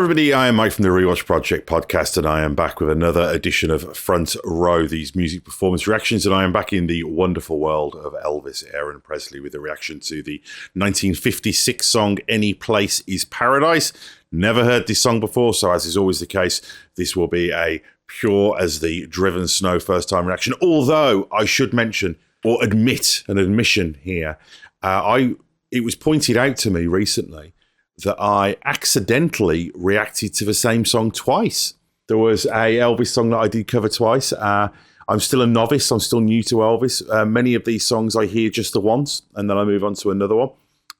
everybody, I am Mike from the Rewatch Project podcast, and I am back with another edition of Front Row, these music performance reactions, and I am back in the wonderful world of Elvis Presley with a reaction to the 1956 song Anyplace Is Paradise. Never heard this song before, so as is always the case, this will be a pure as the driven snow first time reaction, although I should mention or admit an admission here. It was pointed out to me recently that I accidentally reacted to the same song twice. There was a Elvis song that I did cover twice. I'm still a novice. I'm still new to Elvis. Many of these songs I hear just the once, and then I move on to another one.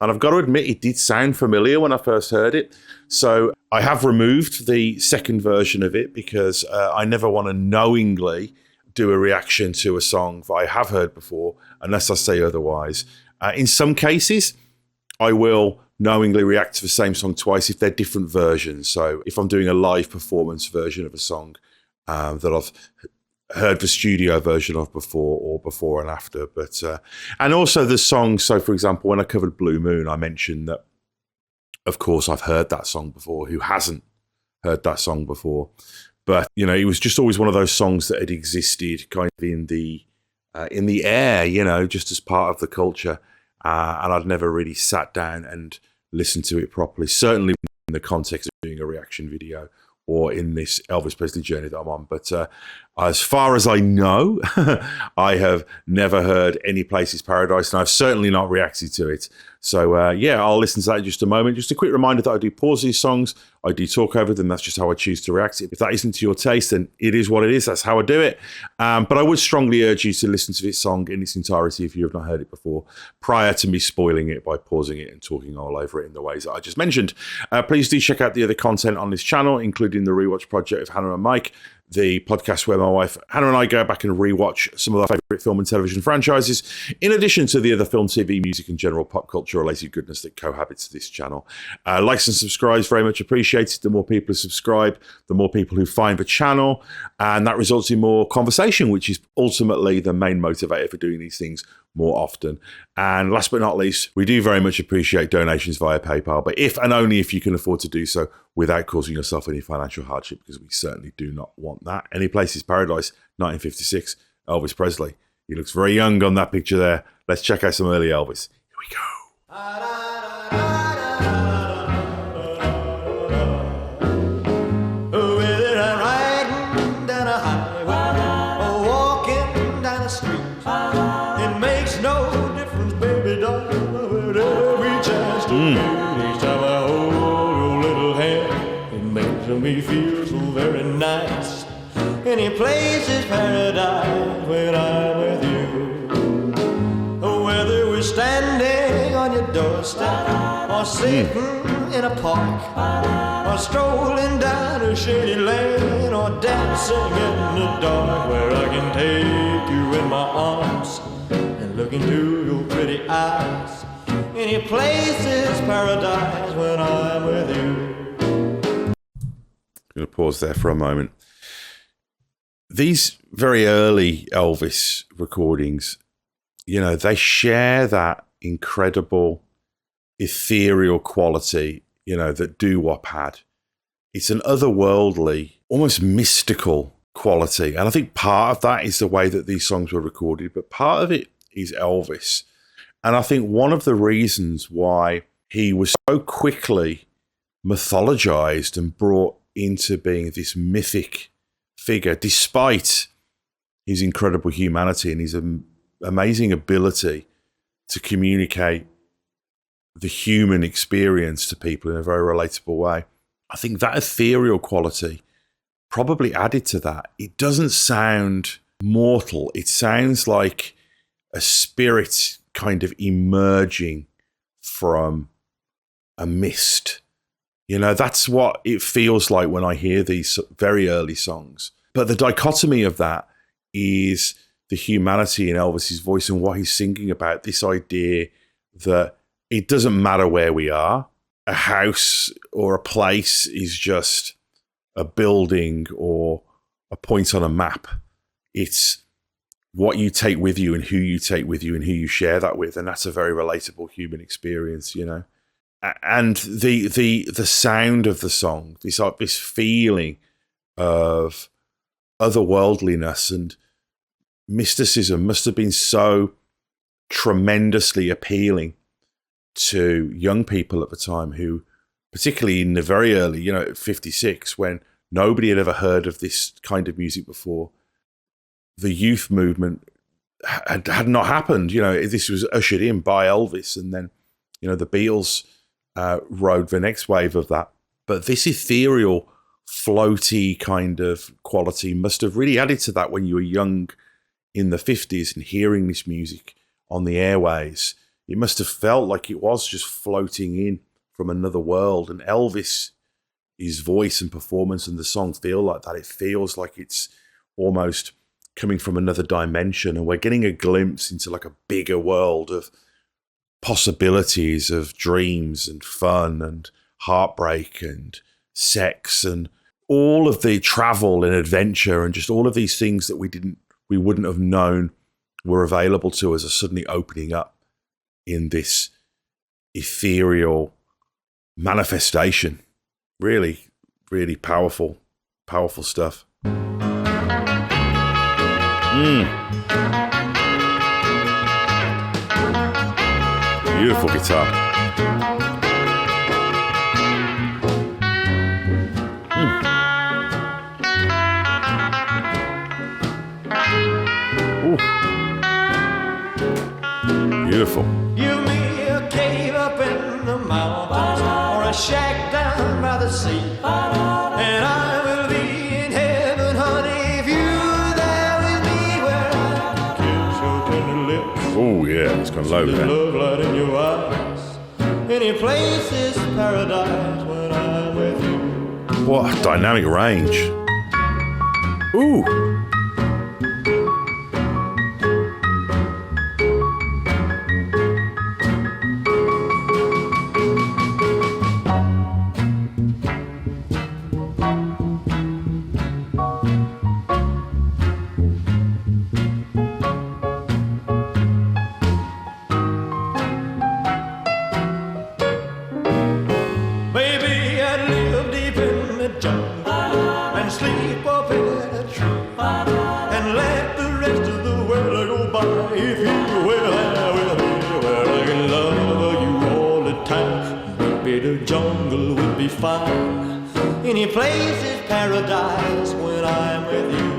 And I've got to admit, it did sound familiar when I first heard it. So I have removed the second version of it because I never want to knowingly do a reaction to a song that I have heard before, unless I say otherwise. In some cases, I will knowingly react to the same song twice if they're different versions. So if I'm doing a live performance version of a song that I've heard the studio version of before, or before and after. But and also the songs. So for example, when I covered Blue Moon, I mentioned that, of course, I've heard that song before. Who hasn't heard that song before? But you know, it was just always one of those songs that had existed kind of in the air, you know, just as part of the culture. And I'd never really sat down and listened to it properly, certainly in the context of doing a reaction video or in this Elvis Presley journey that I'm on. But as far as I know, I have never heard Anyplace Is Paradise, and I've certainly not reacted to it. So yeah, I'll listen to that in just a moment. Just a quick reminder that I do pause these songs. I do talk over them. That's just how I choose to react. If that isn't to your taste, then it is what it is. That's how I do it. But I would strongly urge you to listen to this song in its entirety if you have not heard it before, prior to me spoiling it by pausing it and talking all over it in the ways that I just mentioned. Please do check out the other content on this channel, including the Rewatch Project of Hannah and Mike, the podcast where my wife Hannah and I go back and rewatch some of our favourite film and television franchises, in addition to the other film, TV, music, and general pop culture related goodness that cohabits this channel. Likes and subscribes very much appreciated. The more people who subscribe, the more people who find the channel, and that results in more conversation, which is ultimately the main motivator for doing these things more often. And last but not least, we do very much appreciate donations via PayPal, but if and only if you can afford to do so without causing yourself any financial hardship, because we certainly do not want that. Anyplace Is Paradise, 1956, Elvis Presley. He looks very young on that picture there. Let's check out some early Elvis. Here we go. Me feel so very nice. Anyplace is paradise when I'm with you. Whether we're standing on your doorstep, or sitting in a park, or strolling down a shady lane, or dancing in the dark, where I can take you in my arms and look into your pretty eyes. Anyplace is paradise when I'm with you. I'm going to pause there for a moment. These very early Elvis recordings, you know, they share that incredible ethereal quality, you know, that doo-wop had. It's an otherworldly, almost mystical quality. And I think part of that is the way that these songs were recorded, but part of it is Elvis. And I think one of the reasons why he was so quickly mythologized and brought into being this mythic figure, despite his incredible humanity and his amazing ability to communicate the human experience to people in a very relatable way. I think that ethereal quality probably added to that. It doesn't sound mortal. It sounds like a spirit kind of emerging from a mist. You know, that's what it feels like when I hear these very early songs. But the dichotomy of that is the humanity in Elvis's voice and what he's singing about, this idea that it doesn't matter where we are. A house or a place is just a building or a point on a map. It's what you take with you and who you take with you and who you share that with. And that's a very relatable human experience, you know. And the sound of the song, this feeling of otherworldliness and mysticism must have been so tremendously appealing to young people at the time, who, particularly in the very early, at 56, when nobody had ever heard of this kind of music before, the youth movement had not happened. This was ushered in by Elvis, and then, the Beatles rode the next wave of that. But this ethereal, floaty kind of quality must have really added to that when you were young in the 50s and hearing this music on the airways. It must have felt like it was just floating in from another world. And Elvis, his voice and performance and the song feel like that. It feels like it's almost coming from another dimension, and we're getting a glimpse into like a bigger world of possibilities, of dreams and fun and heartbreak and sex and all of the travel and adventure and just all of these things that we wouldn't have known were available to us are suddenly opening up in this ethereal manifestation. Really, really powerful stuff. Beautiful guitar. Ooh. Beautiful. Give me a cave up in the mountains or a shack down by the sea, and I will be in heaven, honey, if you're there with me, where I kiss your tender lips. Oh yeah, it's gone low The there. love light in your eyes. Any place is paradise when I'm with you. What a dynamic range. Ooh. Baby, I'd live deep in the jungle and sleep up in a tree and let the rest of the world go by if you were there with me, where I can love you all the time. Baby, the jungle would be fine. Any place is paradise when I'm with you.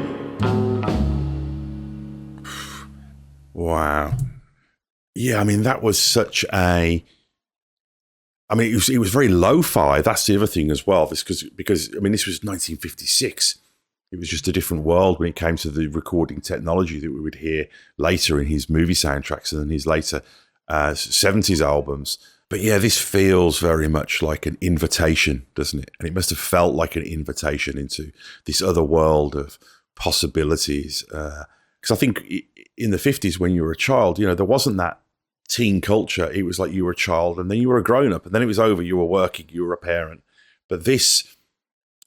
Wow. Yeah, I mean, that was such a... I mean, it was very lo-fi. That's the other thing as well. Because I mean, this was 1956. It was just a different world when it came to the recording technology that we would hear later in his movie soundtracks and in his later 70s albums. But yeah, this feels very much like an invitation, doesn't it? And it must have felt like an invitation into this other world of possibilities. Because I think in the 50s, when you were a child, there wasn't that teen culture. It was like you were a child and then you were a grown-up and then it was over. You were working, you were a parent. But this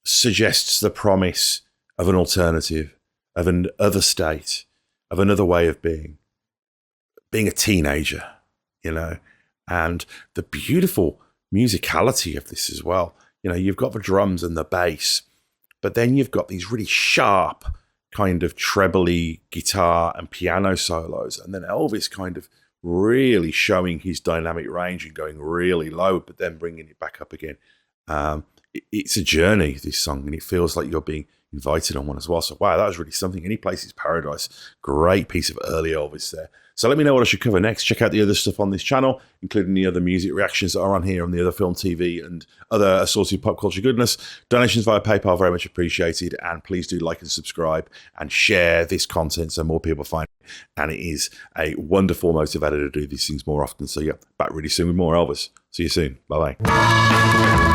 suggests the promise of an alternative, of an other state, of another way of being a teenager, and the beautiful musicality of this as well. You've got the drums and the bass, but then you've got these really sharp kind of trebly guitar and piano solos, and then Elvis kind of really showing his dynamic range and going really low, but then bringing it back up again. It's a journey, this song, and it feels like you're being invited on one as well. So, wow, that was really something. Anyplace Is Paradise. Great piece of early Elvis there. So let me know what I should cover next. Check out the other stuff on this channel, including the other music reactions that are on here, on the other film, TV, and other assorted pop culture goodness. Donations via PayPal, very much appreciated. And please do like and subscribe and share this content so more people find it. And it is a wonderful motivator to do these things more often. So yeah, back really soon with more Elvis. See you soon. Bye-bye.